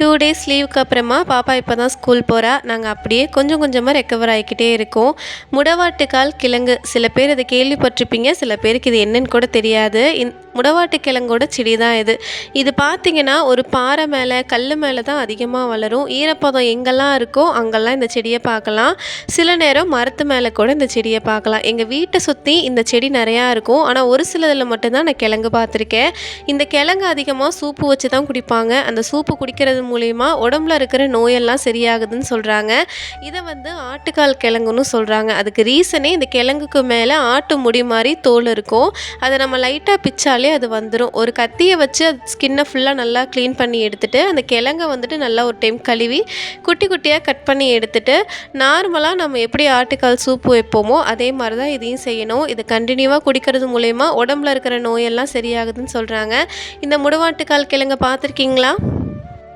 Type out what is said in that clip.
2 days லீவுக்கு அப்புறமா பாப்பா இப்போ தான் ஸ்கூல் போகிறா. நாங்கள் அப்படியே கொஞ்சம் கொஞ்சமாக ரெக்கவர் ஆகிக்கிட்டே இருக்கோம். முடவாட்டுக்கால் கிழங்கு, சில பேர் இதை கேள்விப்பட்டிருப்பீங்க, சில பேருக்கு இது என்னன்னு கூட தெரியாது. முடவாட்டு கிழங்கோட செடி தான் இது. இது பார்த்திங்கன்னா ஒரு பாறை மேலே, கல் மேலே தான் அதிகமாக வளரும். ஈரப்பதம் எங்கெல்லாம் இருக்கோ அங்கெல்லாம் இந்த செடியை பார்க்கலாம். சில நேரம் மரத்து மேலே கூட இந்த செடியை பார்க்கலாம். எங்கள் வீட்டை சுற்றி இந்த செடி நிறையா இருக்கும். ஆனால் ஒரு சிலதில் மட்டும்தான் நான் கிழங்கு பார்த்துருக்கேன். இந்த கிழங்கு அதிகமாக சூப்பு வச்சு தான் குடிப்பாங்க. அந்த சூப்பு குடிக்கிறது மூலிமா உடம்புல இருக்கிற நோயெல்லாம் சரியாகுதுன்னு சொல்கிறாங்க. இதை ஆட்டுக்கால் கிழங்குன்னு சொல்கிறாங்க. அதுக்கு ரீசனே இந்த கிழங்குக்கு மேலே ஆட்டு முடி மாதிரி தோல் இருக்கும். அதை நம்ம லைட்டாக பிச்சாலே அது வந்துடும். ஒரு கத்தியை வச்சு அது ஸ்கின்னை ஃபுல்லாக நல்லா க்ளீன் பண்ணி எடுத்துகிட்டு அந்த கிழங்கை நல்லா ஒரு டைம் கழுவி குட்டி குட்டியாக கட் பண்ணி எடுத்துகிட்டு நார்மலாக நம்ம எப்படி ஆட்டுக்கால் சூப்பு வைப்போமோ அதே மாதிரி தான் இதையும் செய்யணும். இதை கண்டினியூவாக குடிக்கிறது மூலயமா உடம்புல இருக்கிற நோயெல்லாம் சரியாகுதுன்னு சொல்கிறாங்க. இந்த முடவாட்டுக்கால் கிழங்கை பார்த்துருக்கீங்களா?